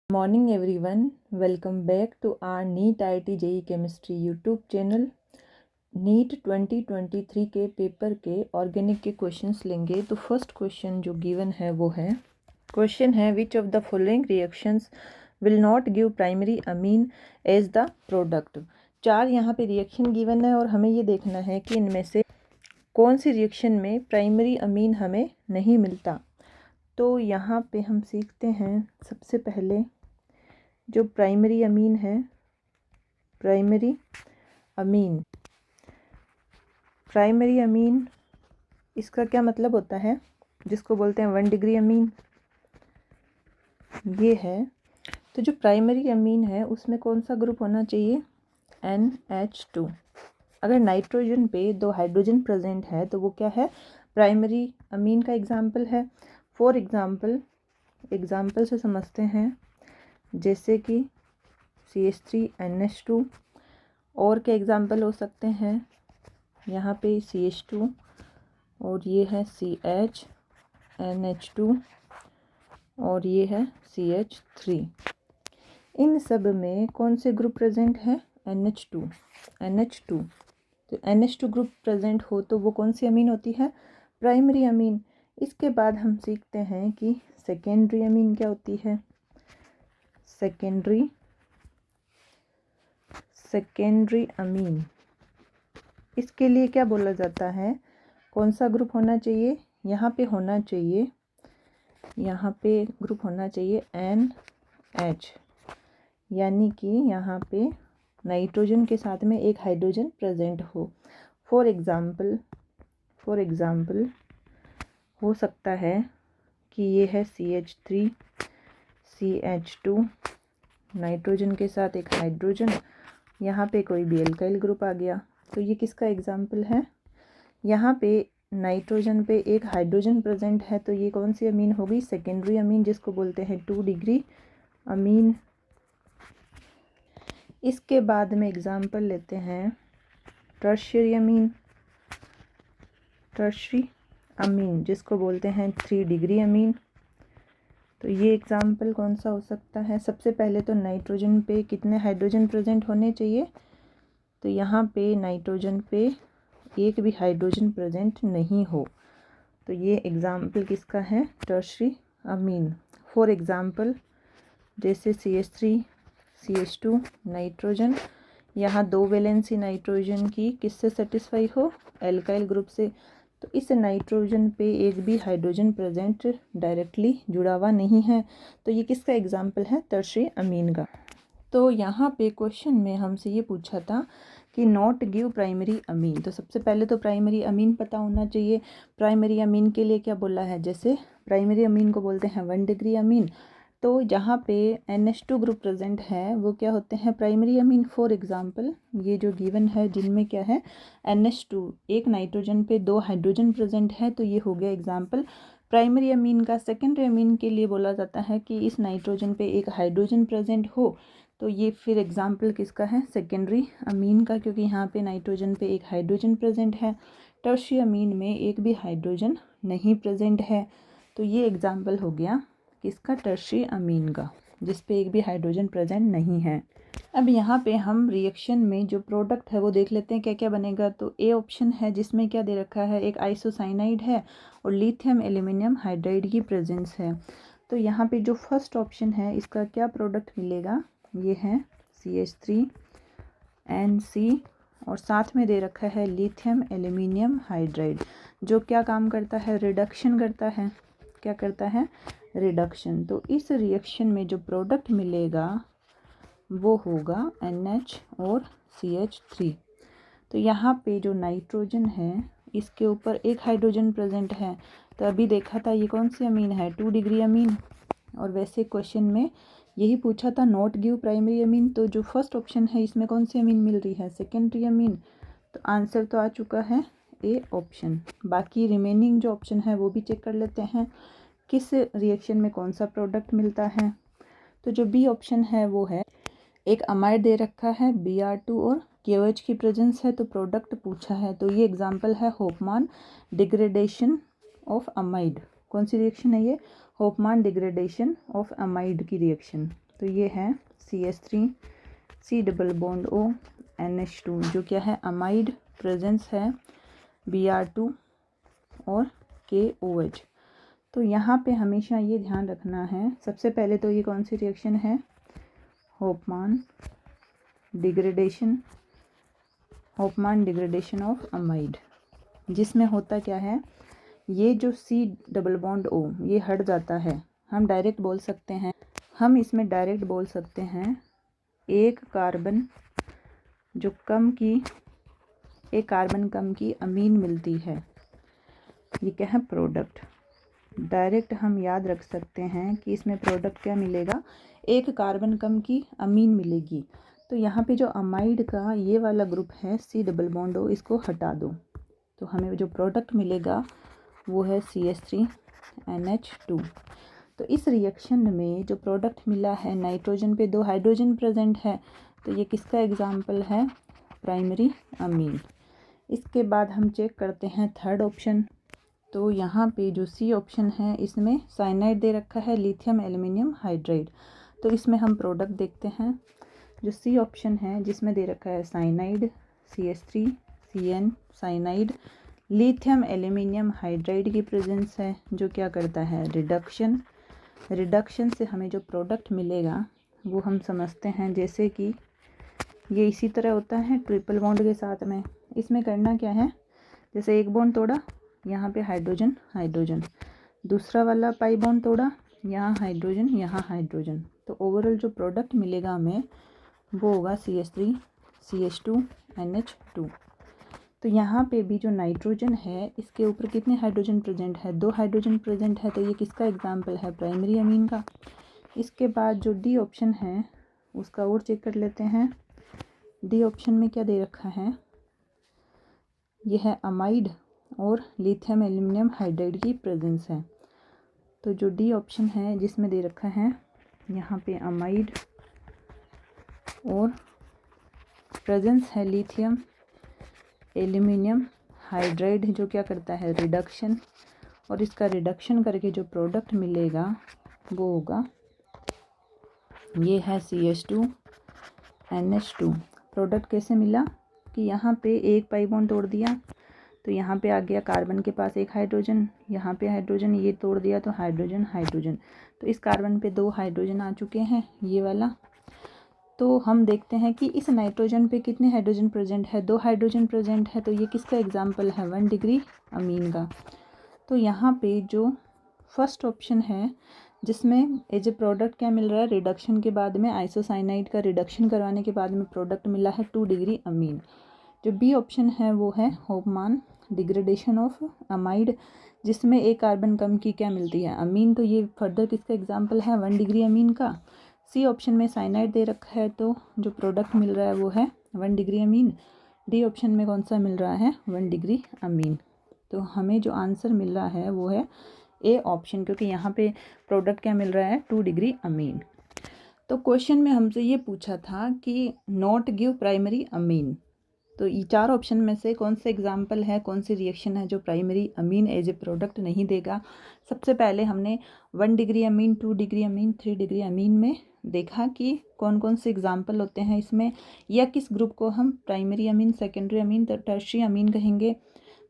Morning everyone, welcome back to our NEET IIT JEE chemistry YouTube channel. NEET 2023 के paper के organic के questions लेंगे। तो first question जो गिवन है वो है, क्वेश्चन है which of the following reactions will not give primary amine as the product. चार यहाँ पे रिएक्शन गिवन है और हमें ये देखना है कि इनमें से कौन सी रिएक्शन में प्राइमरी अमीन हमें नहीं मिलता। तो यहाँ पे हम सीखते हैं सबसे पहले जो प्राइमरी अमीन है, प्राइमरी अमीन इसका क्या मतलब होता है, जिसको बोलते हैं 1 डिग्री अमीन, ये है। तो जो प्राइमरी अमीन है उसमें कौन सा ग्रुप होना चाहिए, NH2। अगर नाइट्रोजन पे 2 हाइड्रोजन प्रेजेंट है तो वो क्या है, प्राइमरी अमीन का एग्जाम्पल है। फॉर एग्जाम्पल से समझते हैं, जैसे कि CH3NH2। और क्या एग्जाम्पल हो सकते हैं, यहाँ पे CH2 और ये है CHNH2 और ये है CH3। इन सब में कौन से ग्रुप प्रेजेंट है, NH2। तो NH2 ग्रुप प्रेजेंट हो तो वो कौन सी अमीन होती है, प्राइमरी अमीन। इसके बाद हम सीखते हैं कि सेकेंडरी अमीन क्या होती है। सेकेंडरी अमीन, इसके लिए क्या बोला जाता है, कौन सा ग्रुप होना चाहिए, यहाँ पे ग्रुप होना चाहिए NH, यानी कि यहाँ पे नाइट्रोजन के साथ में एक हाइड्रोजन प्रेजेंट हो। फॉर एग्जाम्पल हो सकता है कि ये है CH3 CH2, नाइट्रोजन के साथ एक हाइड्रोजन, यहाँ पे कोई भी एल्काइल ग्रुप आ गया। तो ये किसका एग्जाम्पल है, यहाँ पे नाइट्रोजन पे एक हाइड्रोजन प्रेजेंट है, तो ये कौन सी अमीन होगी, सेकेंडरी अमीन, जिसको बोलते हैं 2 डिग्री अमीन। इसके बाद में एग्जाम्पल लेते हैं टर्शियरी अमीन, जिसको बोलते हैं 3 डिग्री अमीन। तो ये एग्जाम्पल कौन सा हो सकता है, सबसे पहले तो नाइट्रोजन पे कितने हाइड्रोजन प्रेजेंट होने चाहिए, तो यहाँ पे नाइट्रोजन पे एक भी हाइड्रोजन प्रेजेंट नहीं हो, तो ये एग्जाम्पल किसका है, टर्शियरी अमीन। फॉर एग्जाम्पल जैसे CH3 CH2 नाइट्रोजन, यहाँ 2 वैलेंसी नाइट्रोजन की किससे सेटिस्फाई हो, एल्काइल ग्रुप से। तो इस नाइट्रोजन पे एक भी हाइड्रोजन प्रेजेंट डायरेक्टली जुड़ा हुआ नहीं है, तो ये किसका एग्जाम्पल है, टर्शियरी अमीन का। तो यहाँ पे क्वेश्चन में हमसे ये पूछा था कि नॉट गिव प्राइमरी अमीन। तो सबसे पहले तो प्राइमरी अमीन पता होना चाहिए। प्राइमरी अमीन के लिए क्या बोला है, जैसे प्राइमरी अमीन को बोलते हैं 1 डिग्री अमीन। तो जहाँ पे NH2 ग्रुप प्रेजेंट है वो क्या होते हैं, प्राइमरी अमीन। फॉर एग्जांपल ये जो गिवन है जिनमें क्या है, NH2, एक नाइट्रोजन पे 2 हाइड्रोजन प्रेजेंट है, तो ये हो गया एग्जाम्पल प्राइमरी अमीन का। सेकेंडरी अमीन के लिए बोला जाता है कि इस नाइट्रोजन पे एक हाइड्रोजन प्रेजेंट हो, तो ये फिर एग्जाम्पल किसका है, सेकेंडरी अमीन का, क्योंकि यहाँ पे नाइट्रोजन पे एक हाइड्रोजन प्रेजेंट है। टर्शियरी अमीन में एक भी हाइड्रोजन नहीं प्रेजेंट है, तो ये एग्जाम्पल हो गया किसका, टर्शियरी अमीन का, जिस पे एक भी हाइड्रोजन प्रेजेंट नहीं है। अब यहाँ पे हम रिएक्शन में जो प्रोडक्ट है वो देख लेते हैं क्या क्या बनेगा। तो ए ऑप्शन है जिसमें क्या दे रखा है, एक आइसोसाइनाइड है और लिथियम एल्यूमिनियम हाइड्राइड की प्रेजेंस है। तो यहाँ पे जो फर्स्ट ऑप्शन है इसका क्या प्रोडक्ट मिलेगा, ये है CH3NC और साथ में दे रखा है लिथियम एल्यूमिनियम हाइड्राइड, जो क्या काम करता है, रिडक्शन करता है। क्या करता है, रिडक्शन। तो इस रिएक्शन में जो प्रोडक्ट मिलेगा वो होगा NH और CH3। तो यहाँ पे जो नाइट्रोजन है इसके ऊपर एक हाइड्रोजन प्रेजेंट है, तो अभी देखा था ये कौन सी अमीन है, 2 डिग्री अमीन। और वैसे क्वेश्चन में यही पूछा था नॉट गिव प्राइमरी अमीन, तो जो फर्स्ट ऑप्शन है इसमें कौन सी अमीन मिल रही है, सेकेंडरी अमीन। तो आंसर तो आ चुका है ए ऑप्शन। बाकी रिमेनिंग जो ऑप्शन है वो भी चेक कर लेते हैं किस रिएक्शन में कौन सा प्रोडक्ट मिलता है। तो जो बी ऑप्शन है वो है, एक अमाइड दे रखा है Br2 और KOH की प्रेजेंस है, तो प्रोडक्ट पूछा है। तो ये एग्जाम्पल है होफमान डिग्रेडेशन ऑफ अमाइड। कौन सी रिएक्शन है ये, होफमान डिग्रेडेशन ऑफ अमाइड की रिएक्शन। तो ये है CH3 C double bond O NH2 जो क्या है अमाइड, प्रेजेंस है Br2 और KOH। तो यहाँ पे हमेशा ये ध्यान रखना है, सबसे पहले तो ये कौन सी रिएक्शन है, होफमान डिग्रेडेशन ऑफ अमाइड, जिसमें होता क्या है, ये जो C डबल बॉन्ड O ये हट जाता है। हम डायरेक्ट बोल सकते हैं, हम इसमें डायरेक्ट बोल सकते हैं एक कार्बन कम की अमीन मिलती है, ये क्या है प्रोडक्ट। डायरेक्ट हम याद रख सकते हैं कि इसमें प्रोडक्ट क्या मिलेगा, एक कार्बन कम की अमीन मिलेगी। तो यहाँ पे जो अमाइड का ये वाला ग्रुप है C डबल बॉन्ड O, इसको हटा दो तो हमें जो प्रोडक्ट मिलेगा वो है CH3NH2। तो इस रिएक्शन में जो प्रोडक्ट मिला है, नाइट्रोजन पे 2 हाइड्रोजन प्रेजेंट है, तो ये किसका एग्जाम्पल है, प्राइमरी अमीन। इसके बाद हम चेक करते हैं थर्ड ऑप्शन। तो यहाँ पे जो C ऑप्शन है इसमें साइनाइड दे रखा है, लिथियम एल्युमिनियम हाइड्राइड। तो इसमें हम प्रोडक्ट देखते हैं। जो C ऑप्शन है जिसमें दे रखा है cyanide CH3CN cyanide, lithium aluminium hydride की प्रेजेंस है, जो क्या करता है रिडक्शन से हमें जो प्रोडक्ट मिलेगा वो हम समझते हैं, जैसे कि ये इसी तरह होता है ट्रिपल बॉन्ड के साथ में। इसमें करना क्या है, जैसे एक बॉन्ड तोड़ा, यहाँ पे हाइड्रोजन, दूसरा वाला पाई बॉन्ड तोड़ा, यहाँ हाइड्रोजन, तो ओवरऑल जो प्रोडक्ट मिलेगा हमें वो होगा CH3 CH2 NH2। तो यहाँ पे भी जो नाइट्रोजन है इसके ऊपर कितने हाइड्रोजन प्रेजेंट है, 2 हाइड्रोजन प्रेजेंट है, तो ये किसका एग्जाम्पल है, प्राइमरी अमीन का। इसके बाद जो D ऑप्शन है उसका और चेक कर लेते हैं। D ऑप्शन में क्या दे रखा है, यह है अमाइड और लिथियम एल्युमिनियम हाइड्राइड की प्रेजेंस है। तो जो D ऑप्शन है जिसमें दे रखा है यहाँ पे अमाइड और प्रेजेंस है लिथियम एल्युमिनियम हाइड्राइड, जो क्या करता है रिडक्शन, और इसका रिडक्शन करके जो प्रोडक्ट मिलेगा वो होगा, ये है CH2NH2। प्रोडक्ट कैसे मिला कि यहाँ पे एक पाई बॉन्ड तोड़ दिया तो यहाँ पे आ गया कार्बन के पास एक हाइड्रोजन, यहाँ पे हाइड्रोजन, ये तोड़ दिया तो हाइड्रोजन, तो इस कार्बन पे 2 हाइड्रोजन आ चुके हैं, ये वाला। तो हम देखते हैं कि इस नाइट्रोजन पे कितने हाइड्रोजन प्रेजेंट है, 2 हाइड्रोजन प्रेजेंट है, तो ये किसका एग्जाम्पल है, 1 डिग्री अमीन का। तो यहाँ पे जो फर्स्ट ऑप्शन है जिसमें एज ए प्रोडक्ट क्या मिल रहा है, रिडक्शन के बाद में आइसोसाइनाइड का रिडक्शन करवाने के बाद में प्रोडक्ट मिला है 2 डिग्री अमीन। जो B ऑप्शन है वो है होफमान डिग्रेडेशन ऑफ अमाइड, जिसमें एक कार्बन कम की क्या मिलती है, अमीन। तो ये फर्दर किसका एग्जाम्पल है, 1 डिग्री अमीन का। C ऑप्शन में साइनाइड दे रखा है, तो जो प्रोडक्ट मिल रहा है वो है 1 डिग्री अमीन। D ऑप्शन में कौन सा मिल रहा है, 1 डिग्री अमीन। तो हमें जो आंसर मिल रहा है वो है A ऑप्शन, क्योंकि यहाँ पे प्रोडक्ट क्या मिल रहा है, 2 डिग्री अमीन। तो क्वेश्चन में हमसे ये पूछा था कि नॉट गिव प्राइमरी अमीन, तो ये 4 ऑप्शन में से कौन से एग्जाम्पल है, कौन सी रिएक्शन है जो primary amine as a product नहीं देगा। सबसे पहले हमने 1 degree amine, 2 degree amine, 3 degree amine में देखा कि कौन कौन से एग्जाम्पल होते हैं इसमें, या किस ग्रुप को हम primary amine, secondary amine, tertiary amine कहेंगे।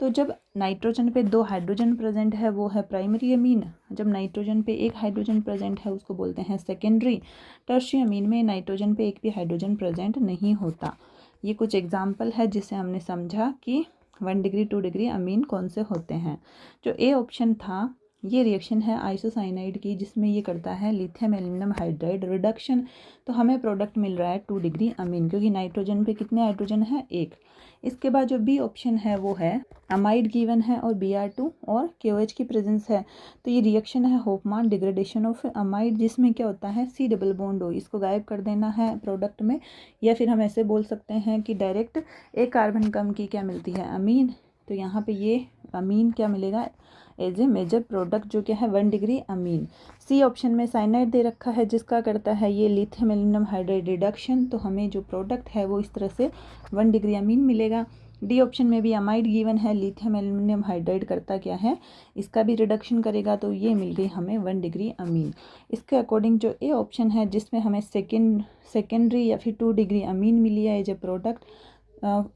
तो जब नाइट्रोजन पे 2 हाइड्रोजन प्रेजेंट है वो है प्राइमरी अमीन, जब नाइट्रोजन पे 1 हाइड्रोजन प्रेजेंट है उसको बोलते हैं सेकेंडरी। टर्शियरी अमीन में नाइट्रोजन पे 1 भी हाइड्रोजन प्रेजेंट नहीं होता। ये कुछ एग्जाम्पल है जिससे हमने समझा कि 1 डिग्री 2 डिग्री अमीन कौन से होते हैं। जो A ऑप्शन था ये रिएक्शन है आइसोसाइनाइड की, जिसमें ये करता है लिथियम एल्युमिनियम हाइड्राइड रिडक्शन, तो हमें प्रोडक्ट मिल रहा है 2 डिग्री अमीन, क्योंकि नाइट्रोजन पे कितने हाइड्रोजन है, 1। इसके बाद जो B ऑप्शन है वो है अमाइड गिवन है और Br2 और KOH की प्रेजेंस है, तो ये रिएक्शन है होफमान डिग्रेडेशन ऑफ अमाइड, जिसमें क्या होता है C डबल बॉन्ड O, इसको गायब कर देना है प्रोडक्ट में, या फिर हम ऐसे बोल सकते हैं कि डायरेक्ट एक कार्बन कम की क्या मिलती है, अमीन। तो यहाँ पे ये अमीन क्या मिलेगा एज ए मेजर प्रोडक्ट, जो क्या है 1 डिग्री अमीन। C ऑप्शन में साइनाइड दे रखा है जिसका करता है ये लिथियम एल्युमिनियम हाइड्राइड रिडक्शन, तो हमें जो प्रोडक्ट है वो इस तरह से 1 डिग्री अमीन मिलेगा। डी ऑप्शन में भी अमाइड गिवन है, लिथियम एल्युमिनियम हाइड्राइड करता क्या है, इसका भी रिडक्शन करेगा, तो ये मिल गई हमें 1 डिग्री अमीन। इसके अकॉर्डिंग जो ए ऑप्शन है जिसमें हमें सेकेंडरी या फिर 2 डिग्री अमीन मिली है as a product,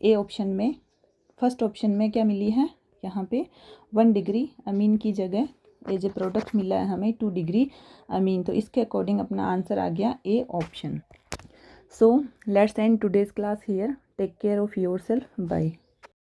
A option में फर्स्ट ऑप्शन में क्या मिली है, यहाँ पे 1 डिग्री अमीन की जगह एज ए प्रोडक्ट मिला है हमें 2 डिग्री अमीन। तो इसके अकॉर्डिंग अपना आंसर आ गया A option. So let's end today's class here. Take care of yourself, bye.